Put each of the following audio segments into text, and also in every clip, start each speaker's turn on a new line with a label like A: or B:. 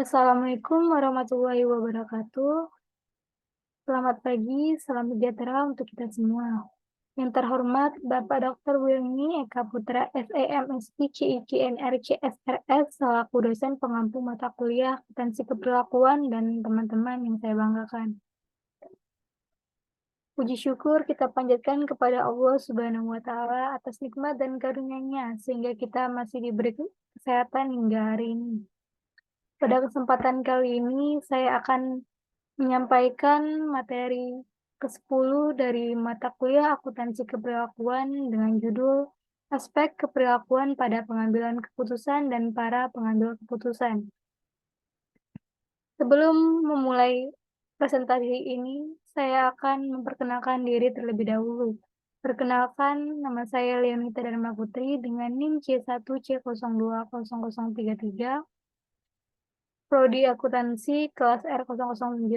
A: Assalamualaikum warahmatullahi wabarakatuh. Selamat pagi, salam sejahtera untuk kita semua. Yang terhormat Bapak Dr. Wilny Eka Putra, SEMSI, CIC, NRC, SRS, selaku dosen pengampu mata kuliah Akuntansi Keperlakuan dan teman-teman yang saya banggakan. Puji syukur kita panjatkan kepada Allah Subhanahu wa Ta'ala atas nikmat dan karunia-Nya sehingga kita masih diberi kesehatan hingga hari ini. Pada kesempatan kali ini saya akan menyampaikan materi ke-10 dari mata kuliah Akuntansi Keperlakuan dengan judul Aspek Keperlakuan pada Pengambilan Keputusan dan Para Pengambil Keputusan. Sebelum memulai presentasi ini, saya akan memperkenalkan diri terlebih dahulu. Perkenalkan, nama saya Leonita Dharma Putri dengan NIM C1C020033, Prodi Akuntansi kelas R009.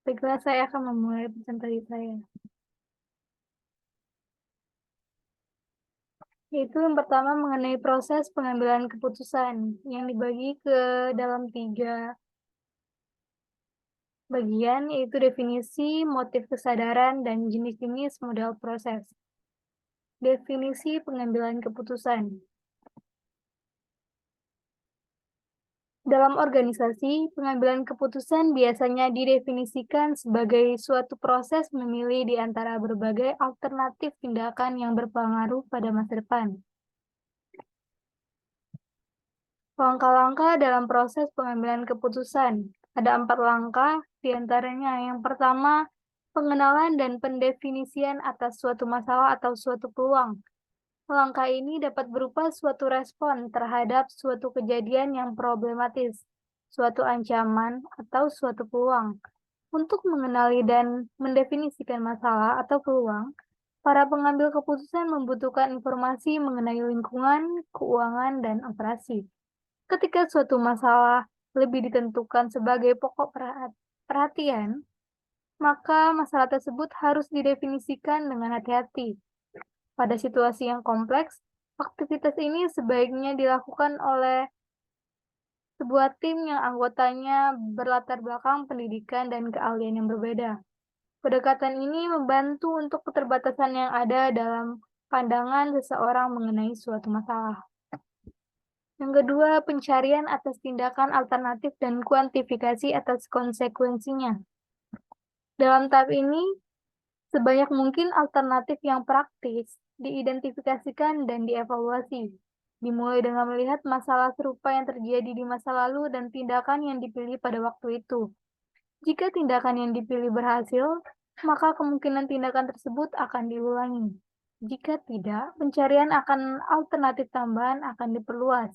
A: Baiklah, saya akan memulai presentasi saya. Yaitu yang pertama mengenai proses pengambilan keputusan yang dibagi ke dalam 3 bagian, yaitu definisi, motif kesadaran, dan jenis-jenis modal proses. Definisi pengambilan keputusan. Dalam organisasi, pengambilan keputusan biasanya didefinisikan sebagai suatu proses memilih di antara berbagai alternatif tindakan yang berpengaruh pada masa depan. Langkah-langkah dalam proses pengambilan keputusan. Ada 4 langkah, diantaranya yang pertama, pengenalan dan pendefinisian atas suatu masalah atau suatu peluang. Langkah ini dapat berupa suatu respon terhadap suatu kejadian yang problematis, suatu ancaman, atau suatu peluang. Untuk mengenali dan mendefinisikan masalah atau peluang, para pengambil keputusan membutuhkan informasi mengenai lingkungan, keuangan, dan operasi. Ketika suatu masalah lebih ditentukan sebagai pokok perhatian, maka masalah tersebut harus didefinisikan dengan hati-hati. Pada situasi yang kompleks, aktivitas ini sebaiknya dilakukan oleh sebuah tim yang anggotanya berlatar belakang pendidikan dan keahlian yang berbeda. Pendekatan ini membantu untuk keterbatasan yang ada dalam pandangan seseorang mengenai suatu masalah. Yang kedua, pencarian atas tindakan alternatif dan kuantifikasi atas konsekuensinya. Dalam tahap ini, sebanyak mungkin alternatif yang praktis diidentifikasikan dan dievaluasi, dimulai dengan melihat masalah serupa yang terjadi di masa lalu dan tindakan yang dipilih pada waktu itu. Jika tindakan yang dipilih berhasil, maka kemungkinan tindakan tersebut akan diulangi. Jika tidak, pencarian akan alternatif tambahan akan diperluas.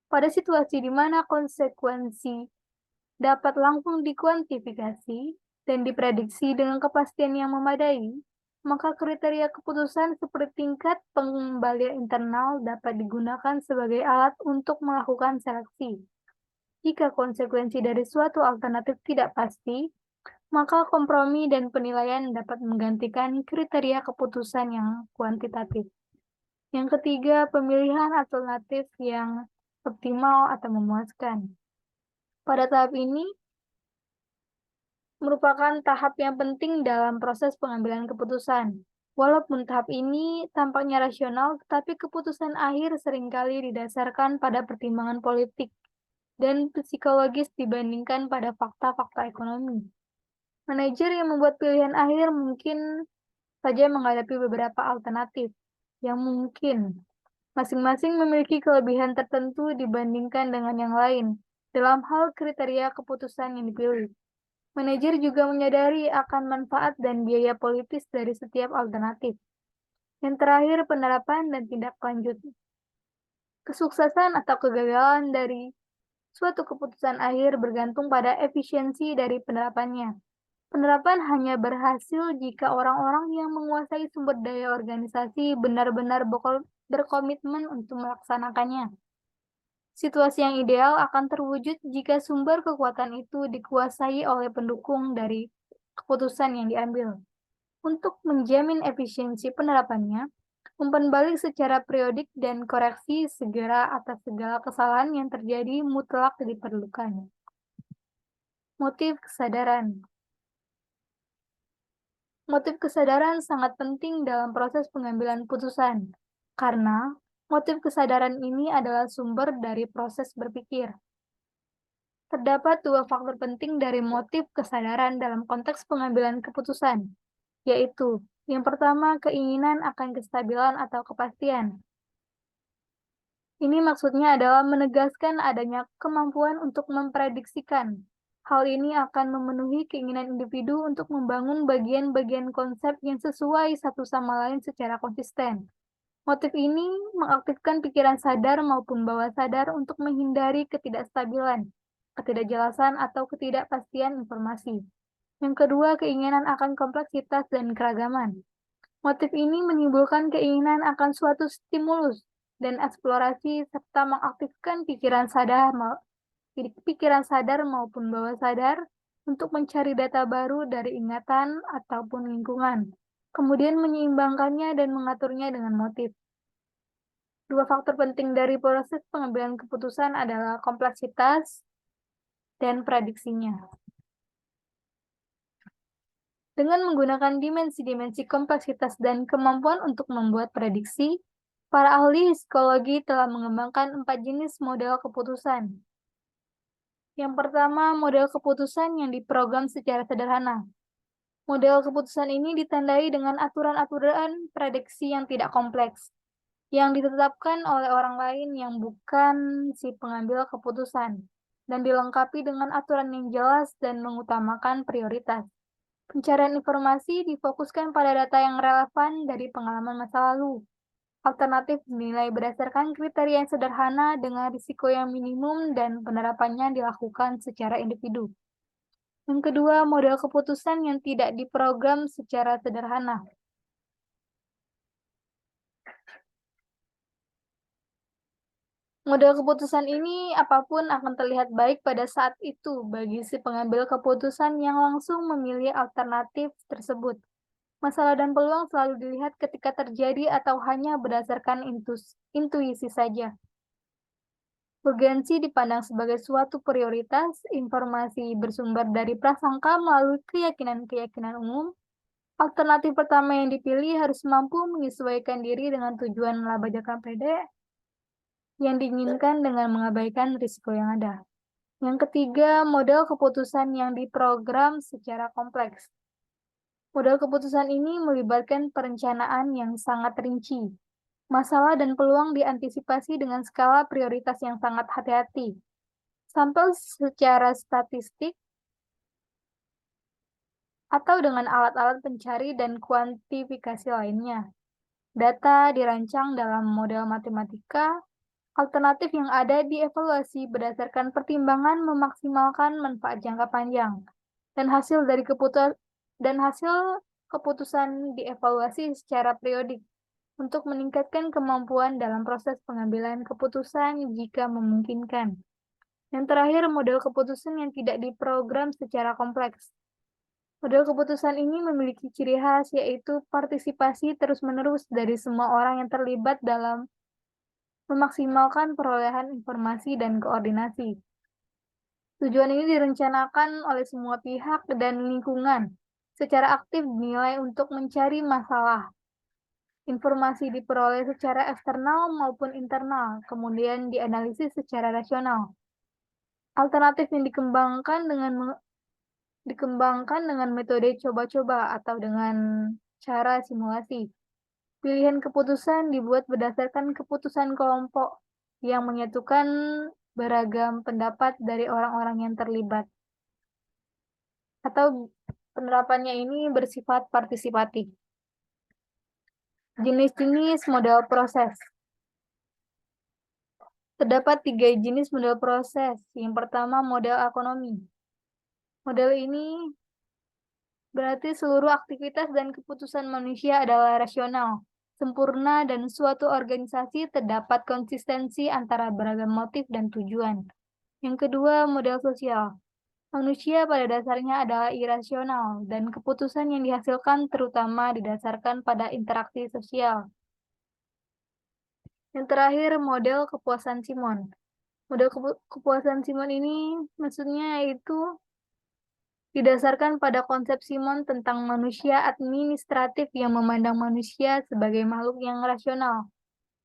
A: Pada situasi di mana konsekuensi dapat langsung dikuantifikasi dan diprediksi dengan kepastian yang memadai, maka kriteria keputusan seperti tingkat pengembalian internal dapat digunakan sebagai alat untuk melakukan seleksi. Jika konsekuensi dari suatu alternatif tidak pasti, maka kompromi dan penilaian dapat menggantikan kriteria keputusan yang kuantitatif. Yang ketiga, pemilihan alternatif yang optimal atau memuaskan. Pada tahap ini, merupakan tahap yang penting dalam proses pengambilan keputusan. Walaupun tahap ini tampaknya rasional, tetapi keputusan akhir seringkali didasarkan pada pertimbangan politik dan psikologis dibandingkan pada fakta-fakta ekonomi. Manajer yang membuat pilihan akhir mungkin saja menghadapi beberapa alternatif yang mungkin masing-masing memiliki kelebihan tertentu dibandingkan dengan yang lain dalam hal kriteria keputusan yang dipilih. Manajer juga menyadari akan manfaat dan biaya politis dari setiap alternatif. Yang terakhir, penerapan dan tindak lanjut. Kesuksesan atau kegagalan dari suatu keputusan akhir bergantung pada efisiensi dari penerapannya. Penerapan hanya berhasil jika orang-orang yang menguasai sumber daya organisasi benar-benar berkomitmen untuk melaksanakannya. Situasi yang ideal akan terwujud jika sumber kekuatan itu dikuasai oleh pendukung dari keputusan yang diambil. Untuk menjamin efisiensi penerapannya, Umpan balik secara periodik dan koreksi segera atas segala kesalahan yang terjadi mutlak diperlukan. Motif kesadaran. Motif kesadaran sangat penting dalam proses pengambilan putusan, karena motif kesadaran ini adalah sumber dari proses berpikir. Terdapat dua faktor penting dari motif kesadaran dalam konteks pengambilan keputusan, yaitu yang pertama keinginan akan kestabilan atau kepastian. Ini maksudnya adalah menegaskan adanya kemampuan untuk memprediksikan. Hal ini akan memenuhi keinginan individu untuk membangun bagian-bagian konsep yang sesuai satu sama lain secara konsisten. Motif ini mengaktifkan pikiran sadar maupun bawah sadar untuk menghindari ketidakstabilan, ketidakjelasan, atau ketidakpastian informasi. Yang kedua, keinginan akan kompleksitas dan keragaman. Motif ini menimbulkan keinginan akan suatu stimulus dan eksplorasi serta mengaktifkan pikiran sadar maupun bawah sadar untuk mencari data baru dari ingatan ataupun lingkungan, kemudian menyeimbangkannya dan mengaturnya dengan motif. Dua faktor penting dari proses pengambilan keputusan adalah kompleksitas dan prediksinya. Dengan menggunakan dimensi-dimensi kompleksitas dan kemampuan untuk membuat prediksi, para ahli psikologi telah mengembangkan 4 jenis model keputusan. Yang pertama, model keputusan yang diprogram secara sederhana. Model keputusan ini ditandai dengan aturan-aturan prediksi yang tidak kompleks, yang ditetapkan oleh orang lain yang bukan si pengambil keputusan, dan dilengkapi dengan aturan yang jelas dan mengutamakan prioritas. Pencarian informasi difokuskan pada data yang relevan dari pengalaman masa lalu. Alternatif dinilai berdasarkan kriteria yang sederhana dengan risiko yang minimum dan penerapannya dilakukan secara individu. Yang kedua, model keputusan yang tidak diprogram secara sederhana. Model keputusan ini apapun akan terlihat baik pada saat itu bagi si pengambil keputusan yang langsung memilih alternatif tersebut. Masalah dan peluang selalu dilihat ketika terjadi atau hanya berdasarkan intuisi saja. Urgensi dipandang sebagai suatu prioritas, informasi bersumber dari prasangka melalui keyakinan-keyakinan umum. Alternatif pertama yang dipilih harus mampu menyesuaikan diri dengan tujuan laba jangka pendek yang diinginkan dengan mengabaikan risiko yang ada. Yang ketiga, model keputusan yang diprogram secara kompleks. Model keputusan ini melibatkan perencanaan yang sangat rinci. Masalah dan peluang diantisipasi dengan skala prioritas yang sangat hati-hati. Sampel secara statistik atau dengan alat-alat pencari dan kuantifikasi lainnya. Data dirancang dalam model matematika. Alternatif yang ada dievaluasi berdasarkan pertimbangan memaksimalkan manfaat jangka panjang, dan hasil keputusan dievaluasi secara periodik untuk meningkatkan kemampuan dalam proses pengambilan keputusan jika memungkinkan. Yang terakhir, model keputusan yang tidak diprogram secara kompleks. Model keputusan ini memiliki ciri khas, yaitu partisipasi terus-menerus dari semua orang yang terlibat dalam memaksimalkan perolehan informasi dan koordinasi. Tujuan ini direncanakan oleh semua pihak dan lingkungan secara aktif dinilai untuk mencari masalah. Informasi diperoleh secara eksternal maupun internal, kemudian dianalisis secara rasional. Alternatif yang dikembangkan dengan metode coba-coba atau dengan cara simulasi. Pilihan keputusan dibuat berdasarkan keputusan kelompok yang menyatukan beragam pendapat dari orang-orang yang terlibat. Atau penerapannya ini bersifat partisipatif. Jenis-jenis model proses. Terdapat 3 jenis model proses. Yang pertama, model ekonomi. Model ini berarti seluruh aktivitas dan keputusan manusia adalah rasional, sempurna, dan suatu organisasi terdapat konsistensi antara beragam motif dan tujuan. Yang kedua, model sosial. Manusia pada dasarnya adalah irasional, dan keputusan yang dihasilkan terutama didasarkan pada interaksi sosial. Yang terakhir, model kepuasan Simon. Model kepuasan Simon ini maksudnya yaitu didasarkan pada konsep Simon tentang manusia administratif yang memandang manusia sebagai makhluk yang rasional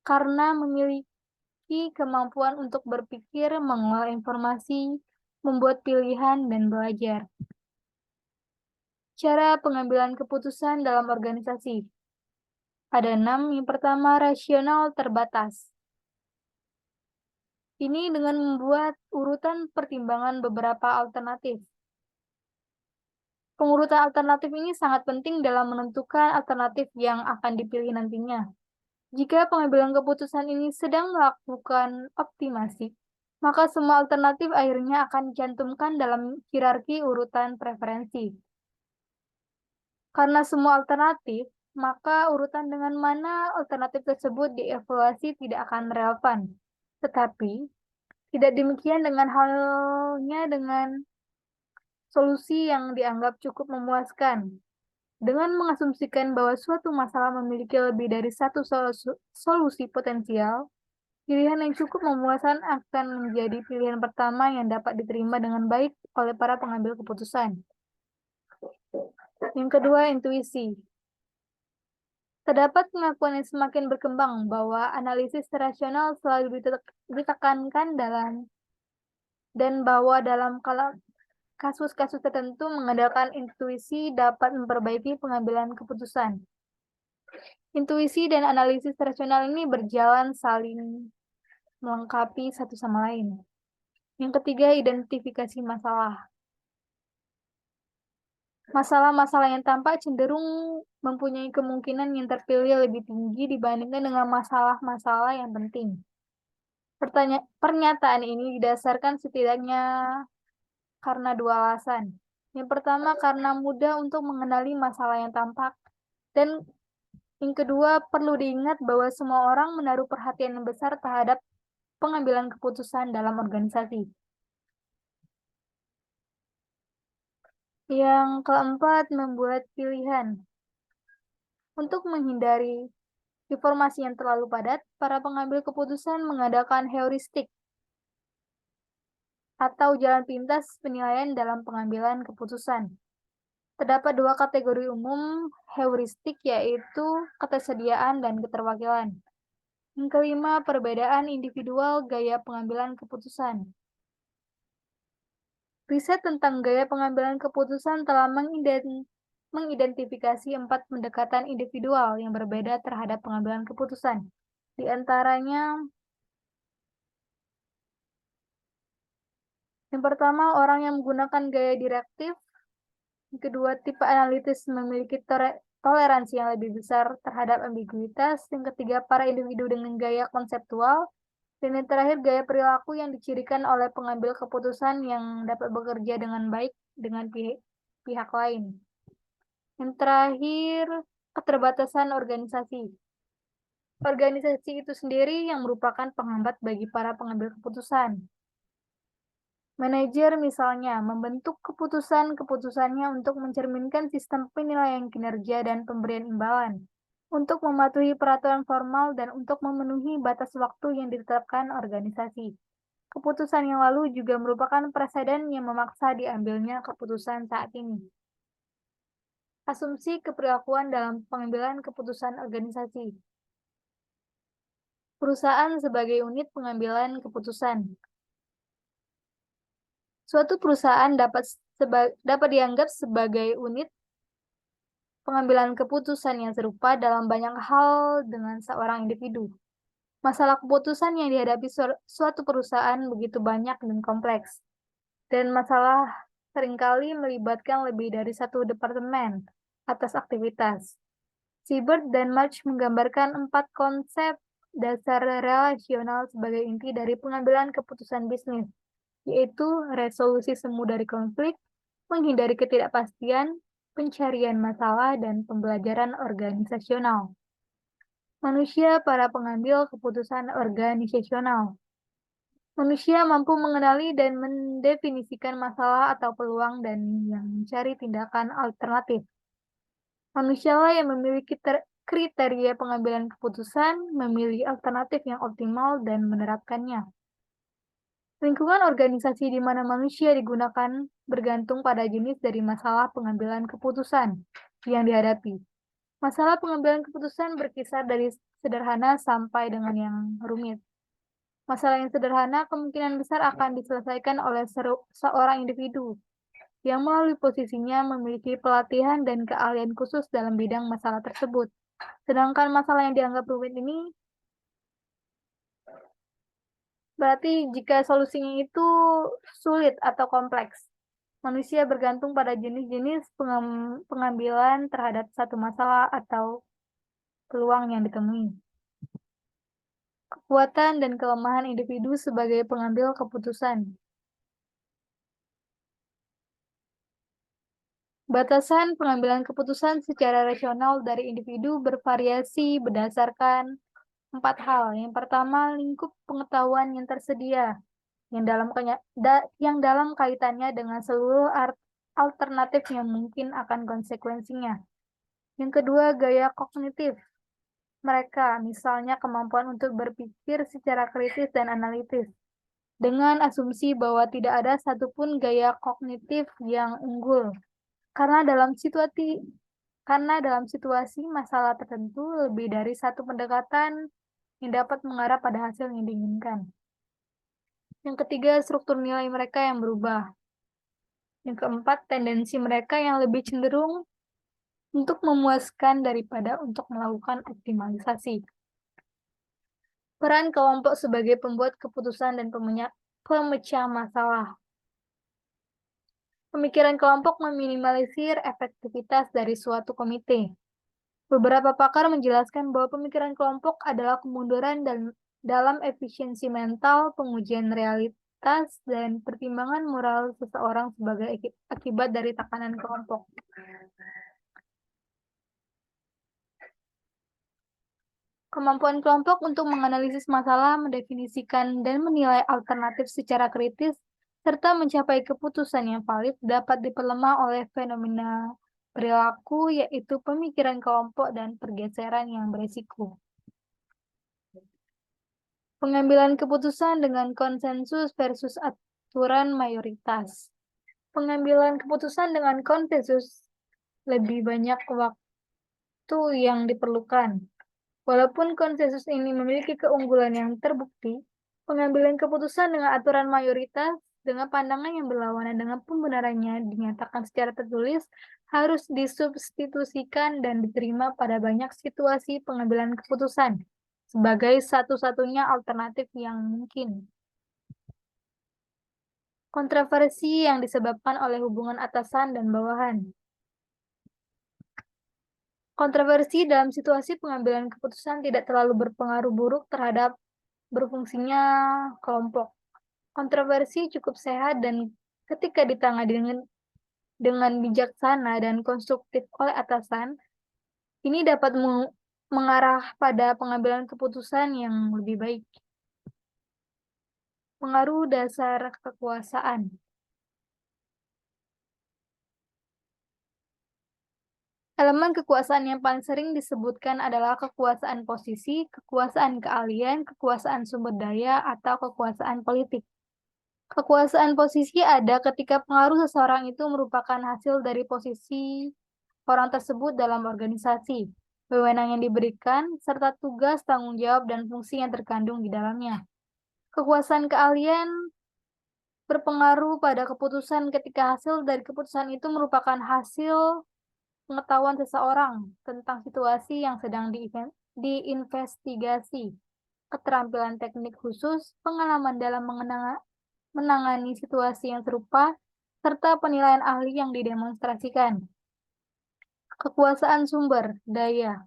A: karena memiliki kemampuan untuk berpikir, mengolah informasi, membuat pilihan, dan belajar. Cara pengambilan keputusan dalam organisasi. Ada 6. Yang pertama, rasional terbatas. Ini dengan membuat urutan pertimbangan beberapa alternatif. Pengurutan alternatif ini sangat penting dalam menentukan alternatif yang akan dipilih nantinya. Jika pengambilan keputusan ini sedang melakukan optimasi, maka semua alternatif akhirnya akan dicantumkan dalam hierarki urutan preferensi. Karena semua alternatif, maka urutan dengan mana alternatif tersebut dievaluasi tidak akan relevan. Tetapi, tidak demikian dengan halnya dengan solusi yang dianggap cukup memuaskan. Dengan mengasumsikan bahwa suatu masalah memiliki lebih dari satu solusi potensial, pilihan yang cukup memuaskan akan menjadi pilihan pertama yang dapat diterima dengan baik oleh para pengambil keputusan. Yang kedua, intuisi. Terdapat pengakuan yang semakin berkembang bahwa analisis rasional selalu ditekankan dan bahwa dalam kasus-kasus tertentu mengandalkan intuisi dapat memperbaiki pengambilan keputusan. Intuisi dan analisis rasional ini berjalan saling melengkapi satu sama lain. Yang ketiga, identifikasi masalah. Masalah-masalah yang tampak cenderung mempunyai kemungkinan yang terpilih lebih tinggi dibandingkan dengan masalah-masalah yang penting. Pernyataan ini didasarkan setidaknya karena 2 alasan. Yang pertama, karena mudah untuk mengenali masalah yang tampak. Dan yang kedua, perlu diingat bahwa semua orang menaruh perhatian yang besar terhadap pengambilan keputusan dalam organisasi. Yang keempat, membuat pilihan. Untuk menghindari informasi yang terlalu padat, para pengambil keputusan mengadakan heuristik atau jalan pintas penilaian dalam pengambilan keputusan. Terdapat 2 kategori umum heuristik, yaitu ketersediaan dan keterwakilan. Yang kelima, perbedaan individual gaya pengambilan keputusan. Riset tentang gaya pengambilan keputusan telah mengidentifikasi 4 pendekatan individual yang berbeda terhadap pengambilan keputusan. Di antaranya, yang pertama, orang yang menggunakan gaya direktif. Yang kedua, tipe analitis memiliki toleransi yang lebih besar terhadap ambiguitas. Yang ketiga, para individu dengan gaya konseptual. Dan yang terakhir, gaya perilaku yang dicirikan oleh pengambil keputusan yang dapat bekerja dengan baik dengan pihak lain. Yang terakhir, keterbatasan organisasi. Organisasi itu sendiri yang merupakan penghambat bagi para pengambil keputusan. Manajer misalnya membentuk keputusannya untuk mencerminkan sistem penilaian kinerja dan pemberian imbalan, untuk mematuhi peraturan formal dan untuk memenuhi batas waktu yang ditetapkan organisasi. Keputusan yang lalu juga merupakan preseden yang memaksa diambilnya keputusan saat ini. Asumsi keperilakuan dalam pengambilan keputusan organisasi. Perusahaan sebagai unit pengambilan keputusan. Suatu perusahaan dapat dianggap sebagai unit pengambilan keputusan yang serupa dalam banyak hal dengan seorang individu. Masalah keputusan yang dihadapi suatu perusahaan begitu banyak dan kompleks, dan masalah seringkali melibatkan lebih dari satu departemen atas aktivitas. Siebert dan March menggambarkan 4 konsep dasar relasional sebagai inti dari pengambilan keputusan bisnis, yaitu resolusi semu dari konflik, menghindari ketidakpastian, pencarian masalah, dan pembelajaran organisasional. Manusia para pengambil keputusan organisasional. Manusia mampu mengenali dan mendefinisikan masalah atau peluang dan yang mencari tindakan alternatif. Manusialah yang memiliki kriteria pengambilan keputusan, memilih alternatif yang optimal, dan menerapkannya. Lingkungan organisasi di mana manusia digunakan bergantung pada jenis dari masalah pengambilan keputusan yang dihadapi. Masalah pengambilan keputusan berkisar dari sederhana sampai dengan yang rumit. Masalah yang sederhana kemungkinan besar akan diselesaikan oleh seorang individu yang melalui posisinya memiliki pelatihan dan keahlian khusus dalam bidang masalah tersebut. Sedangkan masalah yang dianggap rumit ini berarti jika solusinya itu sulit atau kompleks. Manusia bergantung pada jenis-jenis pengambilan terhadap satu masalah atau peluang yang ditemui. Kekuatan dan kelemahan individu sebagai pengambil keputusan. Batasan pengambilan keputusan secara rasional dari individu bervariasi berdasarkan 4 hal. Yang pertama, lingkup pengetahuan yang tersedia, yang dalam kaitannya dengan seluruh alternatif yang mungkin akan konsekuensinya. Yang kedua, gaya kognitif mereka, misalnya kemampuan untuk berpikir secara kritis dan analitis, dengan asumsi bahwa tidak ada satupun gaya kognitif yang unggul. Karena dalam situasi masalah tertentu, lebih dari satu pendekatan yang dapat mengarah pada hasil yang diinginkan. Yang ketiga, struktur nilai mereka yang berubah. Yang keempat, tendensi mereka yang lebih cenderung untuk memuaskan daripada untuk melakukan optimalisasi. Peran kelompok sebagai pembuat keputusan dan pemecah masalah. Pemikiran kelompok meminimalisir efektivitas dari suatu komite. Beberapa pakar menjelaskan bahwa pemikiran kelompok adalah kemunduran dalam efisiensi mental, pengujian realitas, dan pertimbangan moral seseorang sebagai akibat dari tekanan kelompok. Kemampuan kelompok untuk menganalisis masalah, mendefinisikan, dan menilai alternatif secara kritis, serta mencapai keputusan yang valid dapat diperlemah oleh fenomena perilaku, yaitu pemikiran kelompok dan pergeseran yang berisiko. Pengambilan keputusan dengan konsensus versus aturan mayoritas. Pengambilan keputusan dengan konsensus lebih banyak waktu yang diperlukan. Walaupun konsensus ini memiliki keunggulan yang terbukti, pengambilan keputusan dengan aturan mayoritas dengan pandangan yang berlawanan dengan pembenarannya dinyatakan secara tertulis harus disubstitusikan dan diterima pada banyak situasi pengambilan keputusan sebagai satu-satunya alternatif yang mungkin. Kontroversi yang disebabkan oleh hubungan atasan dan bawahan. Kontroversi dalam situasi pengambilan keputusan tidak terlalu berpengaruh buruk terhadap berfungsinya kelompok. Kontroversi cukup sehat dan ketika ditangani dengan bijaksana dan konstruktif oleh atasan, ini dapat mengarah pada pengambilan keputusan yang lebih baik. Pengaruh dasar kekuasaan. Elemen kekuasaan yang paling sering disebutkan adalah kekuasaan posisi, kekuasaan keahlian, kekuasaan sumber daya, atau kekuasaan politik. Kekuasaan posisi ada ketika pengaruh seseorang itu merupakan hasil dari posisi orang tersebut dalam organisasi, wewenang yang diberikan, serta tugas, tanggung jawab, dan fungsi yang terkandung di dalamnya. Kekuasaan keahlian berpengaruh pada keputusan ketika hasil dari keputusan itu merupakan hasil pengetahuan seseorang tentang situasi yang sedang diinvestigasi, keterampilan teknik khusus, pengalaman dalam menangani situasi yang serupa, serta penilaian ahli yang didemonstrasikan. Kekuasaan sumber daya.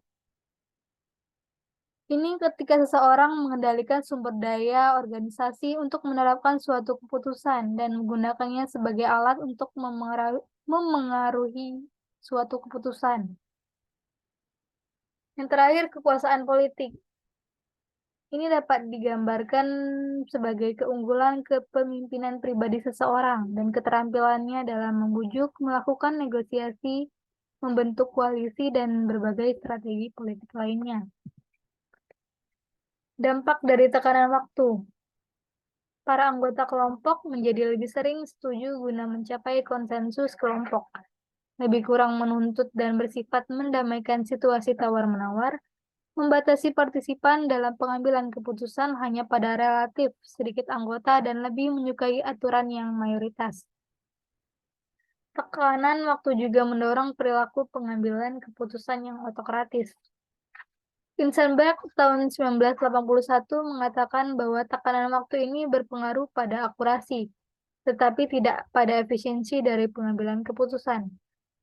A: Ini ketika seseorang mengendalikan sumber daya organisasi untuk menerapkan suatu keputusan dan menggunakannya sebagai alat untuk memengaruhi suatu keputusan. Yang terakhir, kekuasaan politik. Ini dapat digambarkan sebagai keunggulan kepemimpinan pribadi seseorang dan keterampilannya dalam membujuk, melakukan negosiasi, membentuk koalisi, dan berbagai strategi politik lainnya. Dampak dari tekanan waktu. Para anggota kelompok menjadi lebih sering setuju guna mencapai konsensus kelompok, lebih kurang menuntut dan bersifat mendamaikan situasi tawar-menawar, membatasi partisipan dalam pengambilan keputusan hanya pada relatif sedikit anggota, dan lebih menyukai aturan yang mayoritas. Tekanan waktu juga mendorong perilaku pengambilan keputusan yang otokratis. Vincenberg tahun 1981 mengatakan bahwa tekanan waktu ini berpengaruh pada akurasi, tetapi tidak pada efisiensi dari pengambilan keputusan.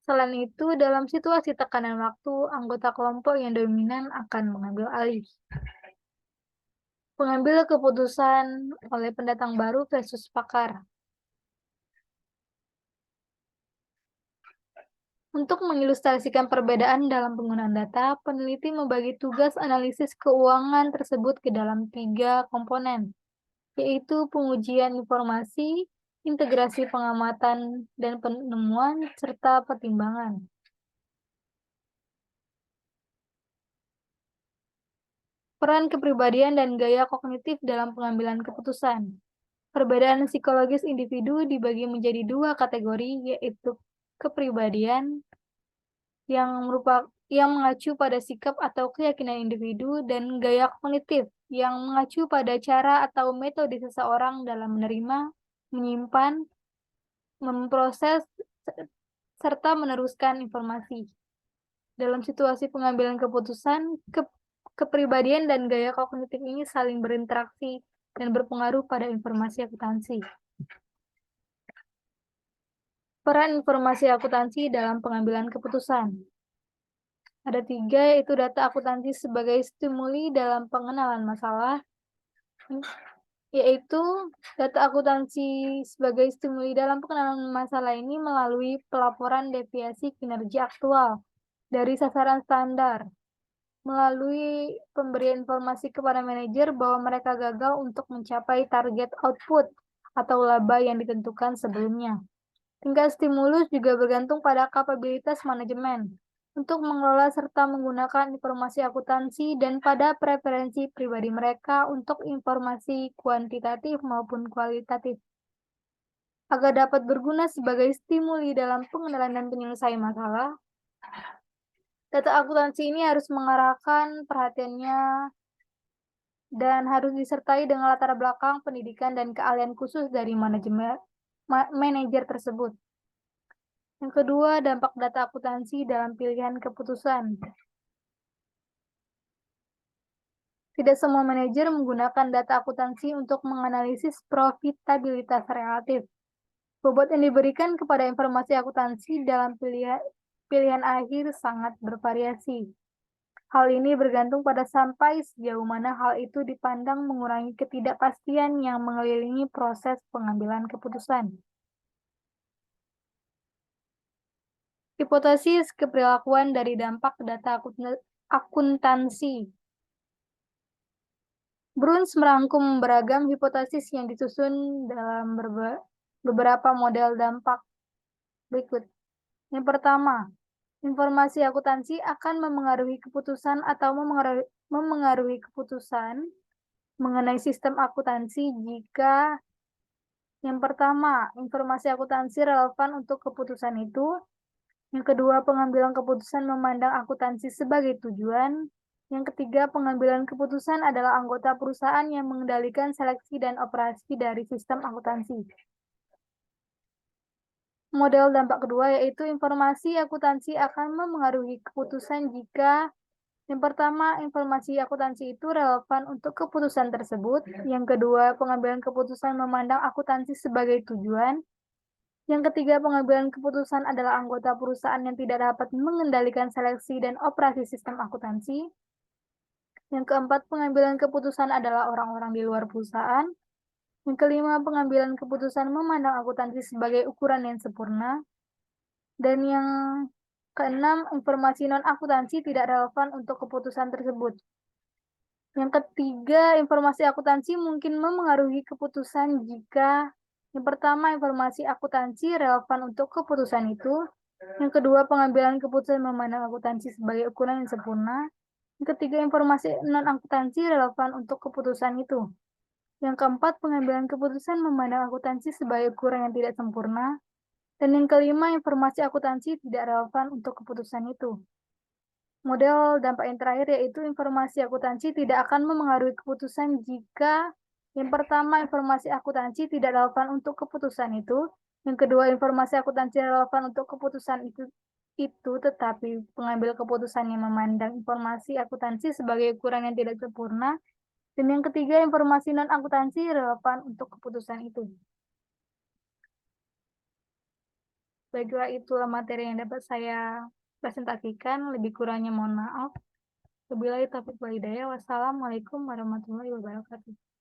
A: Selain itu, dalam situasi tekanan waktu, anggota kelompok yang dominan akan mengambil alih. Pengambil keputusan oleh pendatang baru versus pakar. Untuk mengilustrasikan perbedaan dalam penggunaan data, peneliti membagi tugas analisis keuangan tersebut ke dalam 3 komponen, yaitu pengujian informasi, integrasi pengamatan dan penemuan, serta pertimbangan. Peran kepribadian dan gaya kognitif dalam pengambilan keputusan. Perbedaan psikologis individu dibagi menjadi 2 kategori, yaitu kepribadian yang mengacu pada sikap atau keyakinan individu, dan gaya kognitif yang mengacu pada cara atau metode seseorang dalam menerima, menyimpan, memproses, serta meneruskan informasi. Dalam situasi pengambilan keputusan, kepribadian dan gaya kognitif ini saling berinteraksi dan berpengaruh pada informasi akuntansi. Peran informasi akuntansi dalam pengambilan keputusan. Ada 3, yaitu data akuntansi sebagai stimuli dalam pengenalan masalah, yaitu data akuntansi sebagai stimuli dalam pengenalan masalah ini melalui pelaporan deviasi kinerja aktual dari sasaran standar, melalui pemberian informasi kepada manajer bahwa mereka gagal untuk mencapai target output atau laba yang ditentukan sebelumnya. Tingkat stimulus juga bergantung pada kapabilitas manajemen untuk mengelola serta menggunakan informasi akuntansi dan pada preferensi pribadi mereka untuk informasi kuantitatif maupun kualitatif. Agar dapat berguna sebagai stimuli dalam pengenalan dan penyelesaian masalah, data akuntansi ini harus mengarahkan perhatiannya dan harus disertai dengan latar belakang pendidikan dan keahlian khusus dari manajer tersebut. Yang kedua, dampak data akuntansi dalam pilihan keputusan. Tidak semua manajer menggunakan data akuntansi untuk menganalisis profitabilitas relatif. Bobot yang diberikan kepada informasi akuntansi dalam pilihan akhir sangat bervariasi. Hal ini bergantung pada sampai sejauh mana hal itu dipandang mengurangi ketidakpastian yang mengelilingi proses pengambilan keputusan. Hipotesis keperilakuan dari dampak data akuntansi. Bruns merangkum beragam hipotesis yang disusun dalam beberapa model dampak berikut. Yang pertama, informasi akuntansi akan memengaruhi keputusan atau memengaruhi keputusan mengenai sistem akuntansi jika yang pertama, informasi akuntansi relevan untuk keputusan itu. Yang kedua, pengambilan keputusan memandang akuntansi sebagai tujuan. Yang ketiga, pengambilan keputusan adalah anggota perusahaan yang mengendalikan seleksi dan operasi dari sistem akuntansi. Model dampak kedua yaitu informasi akuntansi akan memengaruhi keputusan jika yang pertama, informasi akuntansi itu relevan untuk keputusan tersebut. Yang kedua, pengambilan keputusan memandang akuntansi sebagai tujuan. Yang ketiga, pengambilan keputusan adalah anggota perusahaan yang tidak dapat mengendalikan seleksi dan operasi sistem akuntansi. Yang keempat, pengambilan keputusan adalah orang-orang di luar perusahaan. Yang kelima, pengambilan keputusan memandang akuntansi sebagai ukuran yang sempurna. Dan yang keenam, informasi non-akuntansi tidak relevan untuk keputusan tersebut. Yang ketiga, informasi akuntansi mungkin memengaruhi keputusan jika yang pertama, informasi akuntansi relevan untuk keputusan itu. Yang kedua, pengambilan keputusan memandang akuntansi sebagai ukuran yang sempurna. Yang ketiga, informasi non-akuntansi relevan untuk keputusan itu. Yang keempat, pengambilan keputusan memandang akuntansi sebagai ukuran yang tidak sempurna. Dan yang kelima, informasi akuntansi tidak relevan untuk keputusan itu. Model dampak yang terakhir yaitu informasi akuntansi tidak akan memengaruhi keputusan jika yang pertama, informasi akuntansi tidak relevan untuk keputusan itu. Yang kedua, informasi akuntansi relevan untuk keputusan itu tetapi pengambil keputusan yang memandang informasi akuntansi sebagai ukuran yang tidak sempurna. Dan yang ketiga, informasi non-akuntansi relevan untuk keputusan itu. Baiklah, itulah materi yang dapat saya presentasikan. Lebih kurangnya mohon maaf. Wabillahi taufiq wal hidayah. Wassalamualaikum warahmatullahi wabarakatuh.